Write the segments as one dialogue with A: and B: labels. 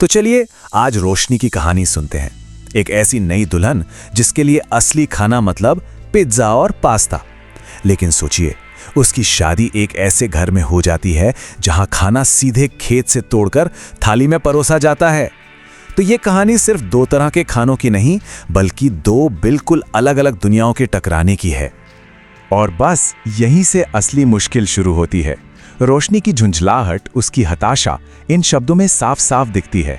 A: तो चलिए आज रोशनी की कहानी सुनते हैं। एक ऐसी नई दुल्हन जिसके लिए असली खाना मतलब पिज्जा और पास्ता। लेकिन सोचिए, उसकी शादी एक ऐसे घर में हो जाती है जहां खाना सीधे खेत से तोड़कर थाली में परोसा जाता है। तो ये कहानी सिर्फ दो तरह के खानों की नहीं, बल्कि दो बिल्कुल अलग अलग दुनियाओं के टकराने की है। और बस यहीं से असली मुश्किल शुरू होती है। रोशनी की झुंझलाहट, उसकी हताशा इन शब्दों में साफ साफ दिखती है।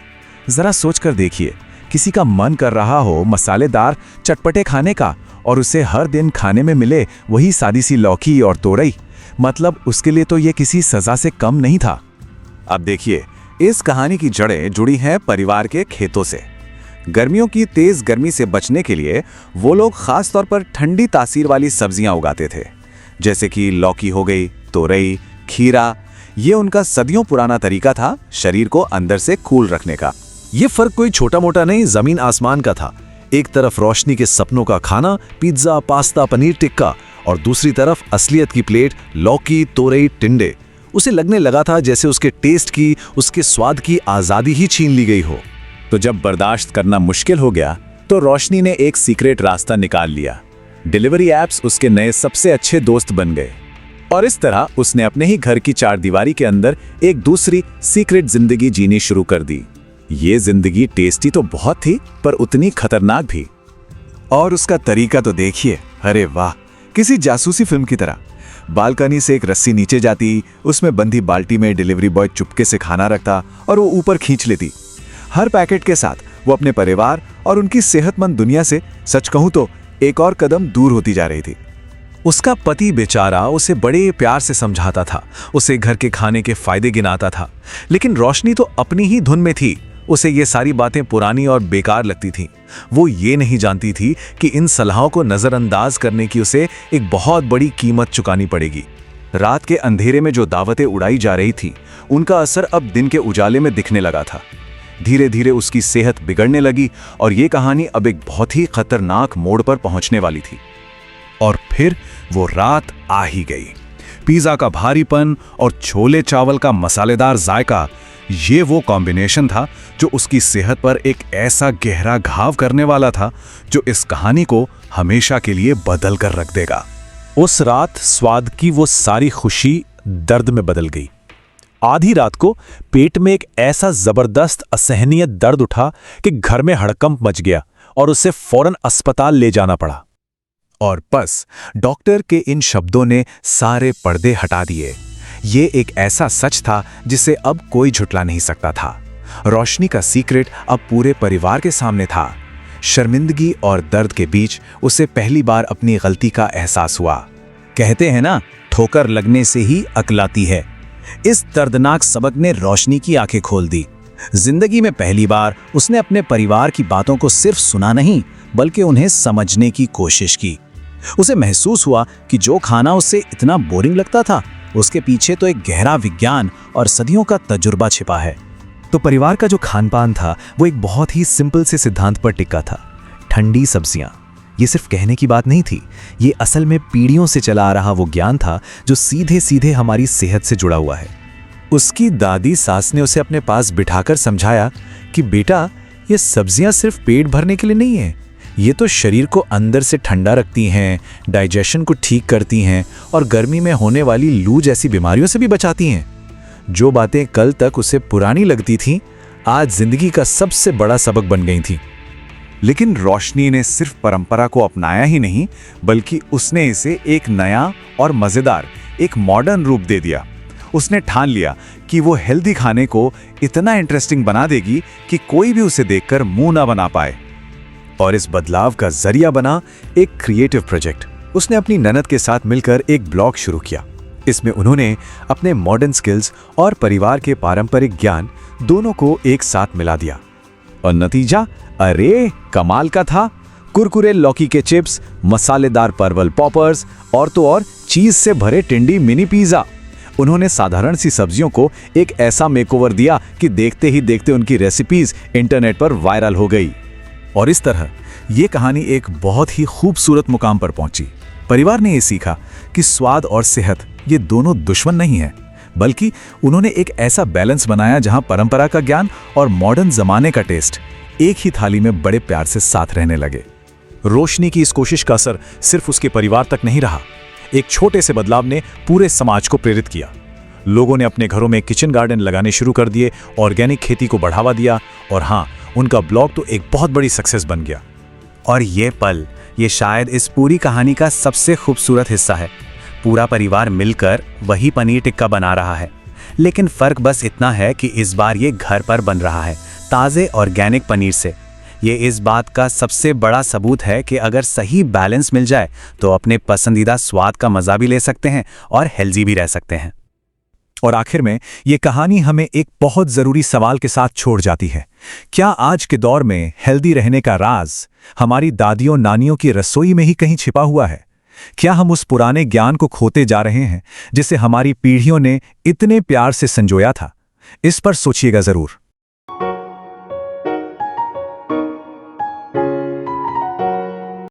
A: जरा सोचकर देखिए, किसी का मन कर रहा हो मसालेदार चटपटे खाने का और उसे हर दिन खाने में मिले वही सादी सी लौकी और तोरई, मतलब उसके लिए तो ये किसी सजा से कम नहीं था। अब देखिए, इस कहानी की जड़ें जुड़ी हैं परिवार के खेतों से। गर्मियों की तेज गर्मी से बचने के लिए वो लोग खास तौर पर ठंडी तासीर वाली सब्जियां उगाते थे, जैसे कि लौकी हो गई, तोरई, खीरा। ये उनका सदियों पुराना तरीका था शरीर को अंदर से कूल रखने का।
B: ये फर्क कोई छोटा मोटा नहीं, जमीन आसमान का था। एक तरफ रोशनी के सपनों का खाना, पिज्जा, पास्ता, पनीर टिक्का, और दूसरी तरफ असलियत की प्लेट, लौकी, तोरई, टिंडे। उसे लगने लगा था जैसे उसके टेस्ट की, उसके स्वाद की आजादी ही छीन ली गई हो।
A: तो जब बर्दाश्त करना मुश्किल हो गया तो रोशनी ने एक सीक्रेट रास्ता निकाल लिया। डिलीवरी एप्स उसके नए सबसे अच्छे दोस्त बन गए और इस तरह उसने अपने ही घर की चारदीवारी के अंदर एक दूसरी सीक्रेट जिंदगी जीनी शुरू कर दी। ये जिंदगी टेस्टी तो बहुत थी, पर उतनी खतरनाक भी। और उसका तरीका तो देखिए, अरे वाह, किसी जासूसी फिल्म की तरह। बालकनी से एक रस्सी नीचे जाती, उसमें बंधी बाल्टी में डिलीवरी बॉय चुपके से खाना रखता और वो ऊपर खींच लेती। हर पैकेट के साथ वो अपने परिवार और उनकी सेहतमंद दुनिया से, सच कहूं तो, एक और कदम दूर होती जा रही थी।
B: उसका पति बेचारा उसे बड़े प्यार से समझाता था, उसे घर के खाने के फायदे गिनाता था, लेकिन रोशनी तो अपनी ही धुन में थी। उसे ये सारी बातें पुरानी और बेकार लगती थीं। वो ये नहीं जानती थी कि इन सलाहों को नज़रअंदाज करने की उसे एक बहुत बड़ी कीमत चुकानी पड़ेगी।
A: रात के अंधेरे में जो दावतें उड़ाई जा रही थी, उनका असर अब दिन के उजाले में दिखने लगा था। धीरे धीरे उसकी सेहत बिगड़ने लगी और ये कहानी अब एक बहुत ही खतरनाक मोड़ पर पहुंचने वाली थी।
B: और फिर वो रात आ ही गई। पिज़्ज़ा का भारीपन और छोले चावल का मसालेदार जायका, ये वो कॉम्बिनेशन था जो उसकी सेहत पर एक ऐसा गहरा घाव करने वाला था जो इस कहानी को हमेशा के लिए बदल कर रख देगा। उस रात स्वाद की वो सारी खुशी दर्द में बदल गई। आधी रात को पेट में एक ऐसा जबरदस्त असहनीय दर्द उठा कि घर में हड़कंप मच गया और उसे फौरन अस्पताल ले जाना पड़ा।
A: और बस डॉक्टर के इन शब्दों ने सारे पर्दे हटा दिए। ये एक ऐसा सच था जिसे अब कोई झुठला नहीं सकता था। रोशनी का सीक्रेट अब पूरे परिवार के सामने था। शर्मिंदगी और दर्द के बीच उसे पहली बार अपनी गलती का एहसास हुआ। कहते हैं ना, ठोकर लगने से ही अक्ल आती है। इस दर्दनाक सबक ने रोशनी की आंखें खोल दी। जिंदगी में पहली बार उसने अपने परिवार की बातों को सिर्फ सुना नहीं, बल्कि उन्हें समझने की कोशिश की। उसे महसूस हुआ कि जो खाना उसे इतना बोरिंग लगता था, उसके पीछे तो एक गहरा विज्ञान और सदियों का तजुर्बा छिपा है।
B: तो परिवार का जो खानपान था वो एक बहुत ही सिंपल से सिद्धांत पर टिका था। ठंडी सब्जियां। ये सिर्फ कहने की बात नहीं थी, ये असल में पीढ़ियों से चला आ रहा वो ज्ञान था जो सीधे सीधे हमारी सेहत से जुड़ा हुआ है।
A: उसकी दादी सास ने उसे अपने पास बिठाकर समझाया कि बेटा, ये सब्जियां सिर्फ पेट भरने के लिए नहीं है, ये तो शरीर को अंदर से ठंडा रखती हैं, डाइजेशन को ठीक करती हैं और गर्मी में होने वाली लू जैसी बीमारियों से भी बचाती हैं। जो बातें कल तक उसे पुरानी लगती थीं, आज जिंदगी का सबसे बड़ा सबक बन गई थीं। लेकिन रोशनी ने सिर्फ परंपरा को अपनाया ही नहीं, बल्कि उसने इसे एक नया और मज़ेदार, एक मॉडर्न रूप दे दिया। उसने ठान लिया कि वो हेल्दी खाने को इतना इंटरेस्टिंग बना देगी कि कोई भी उसे देखकर मुंह ना बना पाए। और इस बदलाव का जरिया बना एक क्रिएटिव प्रोजेक्ट। उसने अपनी ननद के साथ मिलकर एक ब्लॉग शुरू किया। इसमें उन्होंने अपने मॉडर्न स्किल्स और परिवार के पारंपरिक ज्ञान दोनों को एक साथ मिला दिया। और नतीजा, अरे कमाल का था। कुरकुरे लौकी के चिप्स, मसालेदार परवल पॉपर्स और तो और चीज से भरे टिंडी मिनी पिज्जा। उन्होंने साधारण सी सब्जियों को एक ऐसा मेकओवर दिया कि देखते ही देखते उनकी रेसिपीज इंटरनेट पर वायरल हो गई। और इस तरह ये कहानी एक बहुत ही खूबसूरत मुकाम पर पहुंची। परिवार ने ये सीखा कि स्वाद और सेहत ये दोनों दुश्मन नहीं है, बल्कि उन्होंने एक ऐसा बैलेंस बनाया जहां परंपरा का ज्ञान और मॉडर्न जमाने का टेस्ट एक ही थाली में बड़े प्यार से साथ रहने लगे। रोशनी की इस कोशिश का असर सिर्फ उसके परिवार तक नहीं रहा। एक छोटे से बदलाव ने पूरे समाज को प्रेरित किया। लोगों ने अपने घरों में किचन गार्डन लगाने शुरू कर दिए, ऑर्गेनिक खेती को बढ़ावा दिया और हाँ, उनका ब्लॉग तो एक बहुत बड़ी सक्सेस बन गया।
C: और ये पल, ये शायद इस पूरी कहानी का सबसे खूबसूरत हिस्सा है। पूरा परिवार मिलकर वही पनीर टिक्का बना रहा है, लेकिन फर्क बस इतना है कि इस बार ये घर पर बन रहा है, ताज़े ऑर्गेनिक पनीर से। ये इस बात का सबसे बड़ा सबूत है कि अगर सही बैलेंस मिल जाए तो अपने पसंदीदा स्वाद का मज़ा भी ले सकते हैं और हेल्दी भी रह सकते हैं।
A: और आखिर में ये कहानी हमें एक बहुत ज़रूरी सवाल के साथ छोड़ जाती है। क्या आज के दौर में हेल्दी रहने का राज हमारी दादियों नानियों की रसोई में ही कहीं छिपा हुआ है? क्या हम उस पुराने ज्ञान को खोते जा रहे हैं जिसे हमारी पीढ़ियों ने इतने प्यार से संजोया था? इस पर सोचिएगा ज़रूर।